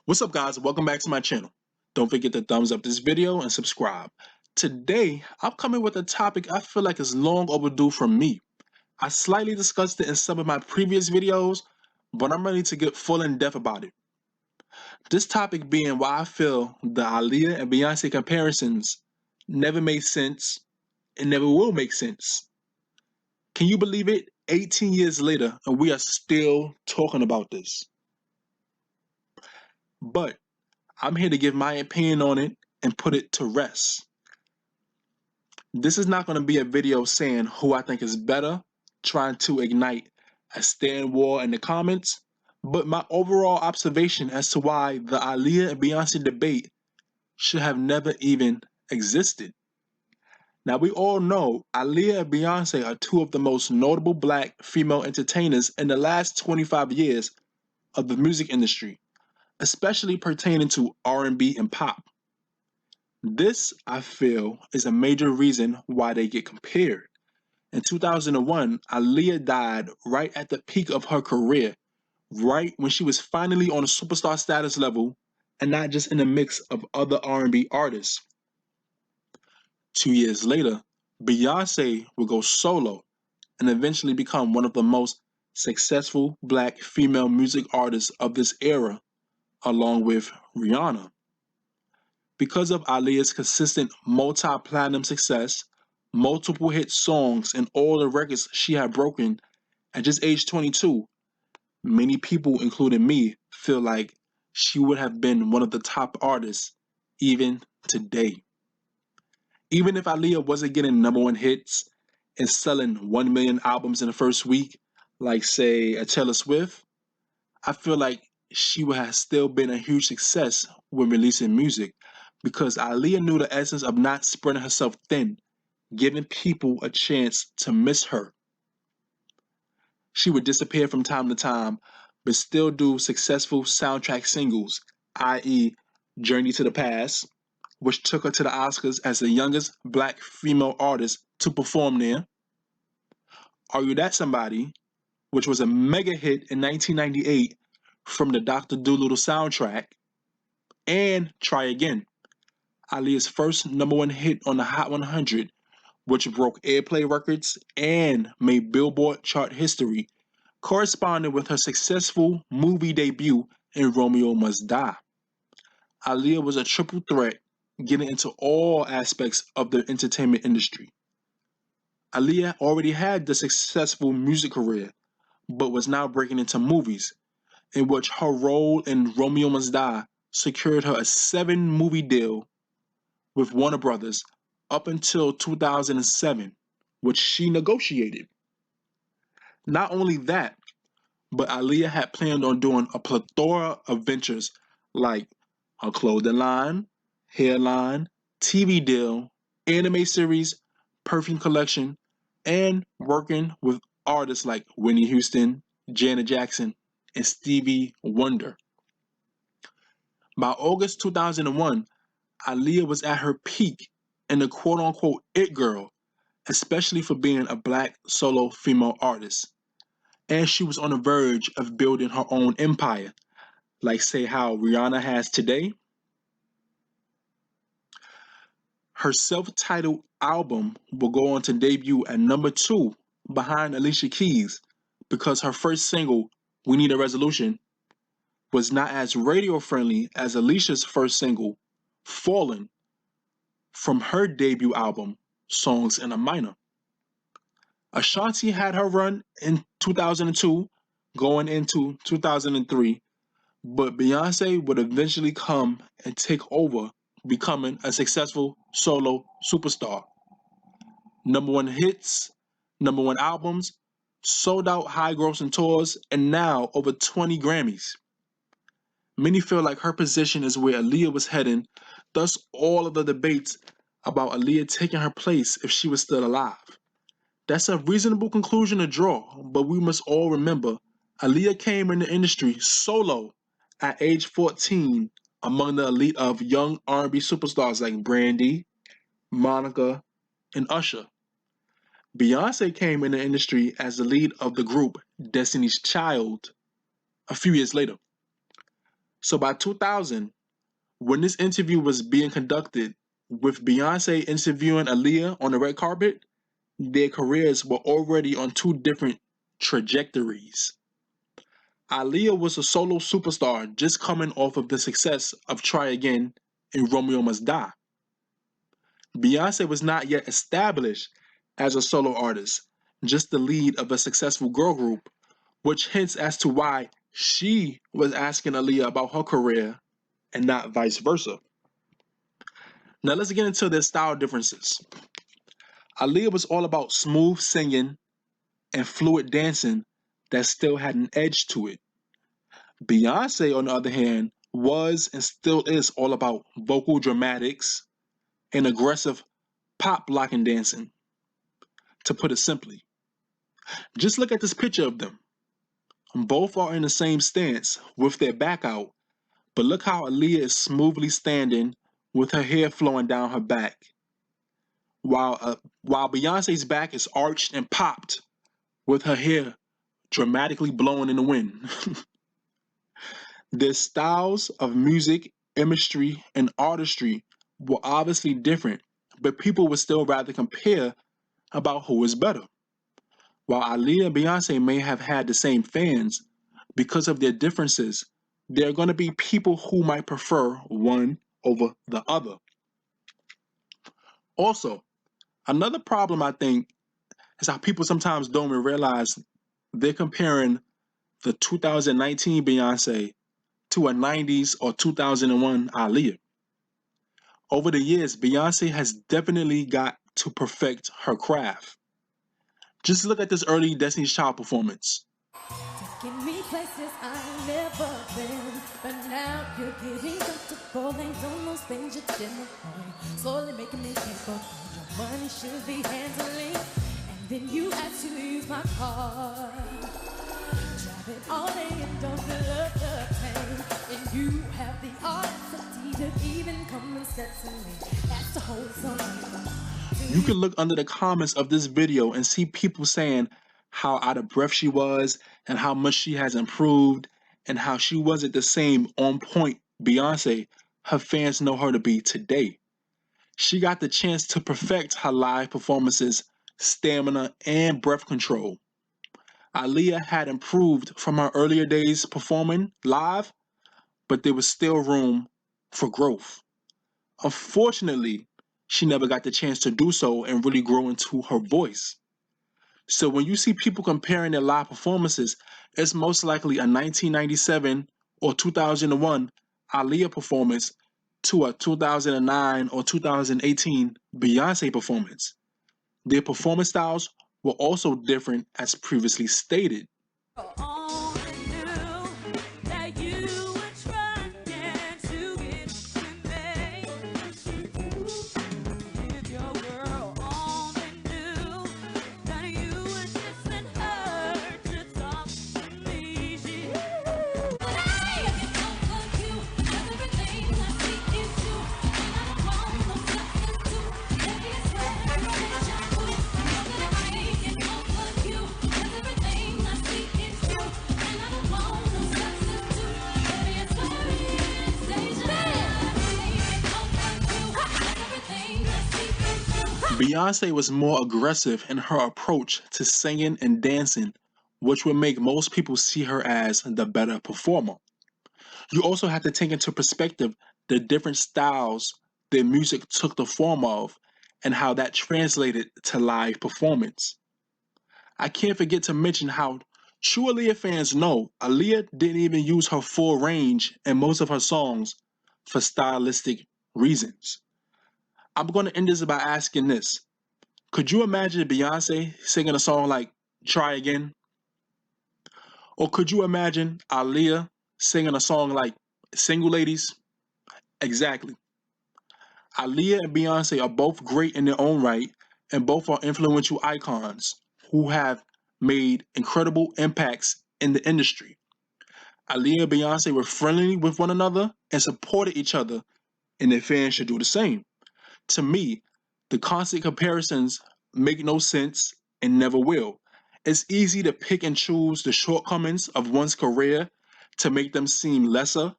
What's up, guys? Welcome back to my channel. Don't forget to thumbs up this video and subscribe. Today, I'm coming with a topic I feel like is long overdue from me. I slightly discussed it in some of my previous videos, but I'm ready to get full in depth about it. This topic being why I feel the Aaliyah and Beyonce comparisons never made sense and never will make sense. Can you believe it? 18 years later, and we are still talking about this. But I'm here to give my opinion on it and put it to rest. This is not going to be a video saying who I think is better, trying to ignite a stand war in the comments, but my overall observation as to why the Aaliyah and Beyonce debate should have never even existed. Now, we all know Aaliyah and Beyonce are two of the most notable black female entertainers in the last 25 years of the music industry, especially pertaining to R&B and pop. This, I feel, is a major reason why they get compared. In 2001, Aaliyah died right at the peak of her career, right when she was finally on a superstar status level and not just in a mix of other R&B artists. 2 years later, Beyoncé would go solo and eventually become one of the most successful black female music artists of this era, along with Rihanna. Because of Aaliyah's consistent multi-platinum success, multiple hit songs, and all the records she had broken at just age 22, many people, including me, feel like she would have been one of the top artists even today. Even if Aaliyah wasn't getting number one hits and selling 1 million albums in the first week, like say a Taylor Swift, I feel like she would have still been a huge success when releasing music because Aaliyah knew the essence of not spreading herself thin, giving people a chance to miss her. She would disappear from time to time, but still do successful soundtrack singles, i.e., Journey to the Past, which took her to the Oscars as the youngest black female artist to perform there. Are You That Somebody, which was a mega hit in 1998 from the Dr. Dolittle soundtrack, and Try Again, Aaliyah's first number one hit on the Hot 100, which broke airplay records and made Billboard chart history, corresponding with her successful movie debut in Romeo Must Die. Aaliyah was a triple threat, getting into all aspects of the entertainment industry. Aaliyah already had the successful music career, but was now breaking into movies, in which her role in Romeo Must Die secured her a 7-movie deal with Warner Brothers up until 2007, which she negotiated. Not only that, but Aaliyah had planned on doing a plethora of ventures like a clothing line, hairline, TV deal, anime series, perfume collection, and working with artists like Whitney Houston, Janet Jackson, and Stevie Wonder. By August 2001, Aaliyah was at her peak and the quote-unquote it girl, especially for being a black solo female artist. And she was on the verge of building her own empire, like say how Rihanna has today. Her self-titled album will go on to debut at number 2 behind Alicia Keys because her first single, We Need a Resolution, was not as radio-friendly as Alicia's first single, Fallen, from her debut album, Songs in a Minor. Ashanti had her run in 2002, going into 2003, but Beyonce would eventually come and take over, becoming a successful solo superstar. Number one hits, number one albums, sold out high grossing tours, and now over 20 Grammys. Many feel like her position is where Aaliyah was heading, thus all of the debates about Aaliyah taking her place if she was still alive. That's a reasonable conclusion to draw, but we must all remember Aaliyah came in the industry solo at age 14 among the elite of young R&B superstars like Brandy, Monica, and Usher. Beyonce came in the industry as the lead of the group Destiny's Child a few years later. So by 2000, when this interview was being conducted, with Beyonce interviewing Aaliyah on the red carpet, their careers were already on two different trajectories. Aaliyah was a solo superstar just coming off of the success of Try Again and Romeo Must Die. Beyonce was not yet established as a solo artist, just the lead of a successful girl group, which hints as to why she was asking Aaliyah about her career and not vice versa. Now let's get into their style differences. Aaliyah was all about smooth singing and fluid dancing that still had an edge to it. Beyonce, on the other hand, was and still is all about vocal dramatics and aggressive pop locking dancing, to put it simply. Just look at this picture of them. Both are in the same stance with their back out, but look how Aaliyah is smoothly standing with her hair flowing down her back, while Beyonce's back is arched and popped with her hair dramatically blowing in the wind. Their styles of music, imagery, and artistry were obviously different, but people would still rather compare about who is better. While Aaliyah and Beyonce may have had the same fans, because of their differences, there are going to be people who might prefer one over the other. Also, another problem I think is how people sometimes don't even realize they're comparing the 2019 Beyonce to a 90s or 2001 Aaliyah. Over the years, Beyonce has definitely got to perfect her craft. Just look at this early Destiny's Child performance. Taking me places I've never been, but now you're getting comfortable and don't know spend your dinner point. Slowly making me think of your money should be handling, and then you had to use my car. Drive it all day and don't fill up the tank, and you have the audacity to even come and step to me. That's the whole song. You can look under the comments of this video and see people saying how out of breath she was and how much she has improved and how she wasn't the same on point Beyonce her fans know her to be today. She got the chance to perfect her live performances, stamina, and breath control. Aaliyah had improved from her earlier days performing live, but there was still room for growth. Unfortunately, she never got the chance to do so and really grow into her voice. So when you see people comparing their live performances, it's most likely a 1997 or 2001 Aaliyah performance to a 2009 or 2018 Beyonce performance. Their performance styles were also different as previously stated. Beyonce was more aggressive in her approach to singing and dancing, which would make most people see her as the better performer. You also have to take into perspective the different styles their music took the form of and how that translated to live performance. I can't forget to mention how true Aaliyah fans know Aaliyah didn't even use her full range in most of her songs for stylistic reasons. I'm going to end this by asking this. Could you imagine Beyonce singing a song like Try Again? Or could you imagine Aaliyah singing a song like Single Ladies? Exactly. Aaliyah and Beyonce are both great in their own right, and both are influential icons who have made incredible impacts in the industry. Aaliyah and Beyonce were friendly with one another and supported each other, and their fans should do the same. To me, the constant comparisons make no sense and never will. It's easy to pick and choose the shortcomings of one's career to make them seem lesser,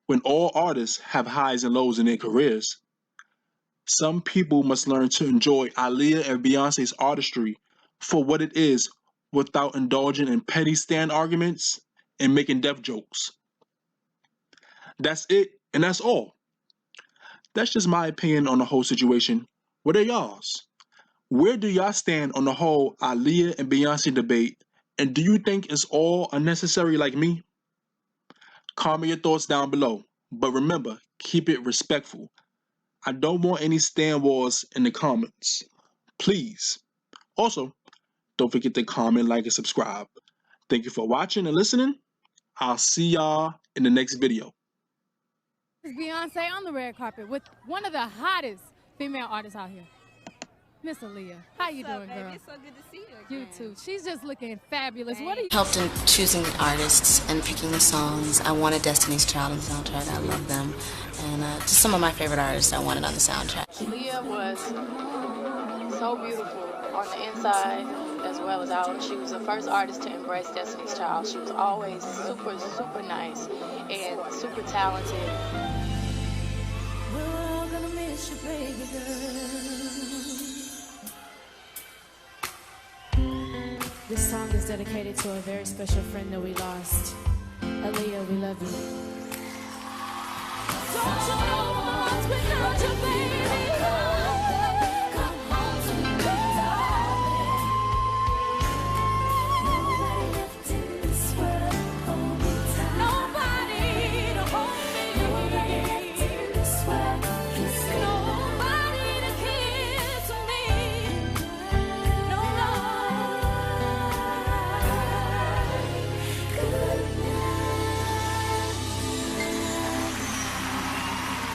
When all artists have highs and lows in their careers, some people must learn to enjoy Aaliyah and Beyonce's artistry for what it is without indulging in petty stan arguments and making death jokes. That's it, and that's all. That's just my opinion on the whole situation. What are y'all's? Where do y'all stand on the whole Aaliyah and Beyonce debate? And do you think it's all unnecessary like me? Comment your thoughts down below. But remember, keep it respectful. I don't want any stand wars in the comments. Please. Also, don't forget to comment, like, and subscribe. Thank you for watching and listening. I'll see y'all in the next video. This is Beyonce on the red carpet with one of the hottest female artists out here, Miss Aaliyah. How you doing, girl? It's so good to see you again. You too. She's just looking fabulous. What are you? Helped in choosing the artists and picking the songs. I wanted Destiny's Child on the soundtrack. I love them. And just some of my favorite artists I wanted on the soundtrack. Aaliyah was so beautiful on the inside as well as out. She was the first artist to embrace Destiny's Child. She was always super, super nice and super talented. We're all gonna miss you, baby girl. This song is dedicated to a very special friend that we lost. Aaliyah, we love you. Don't you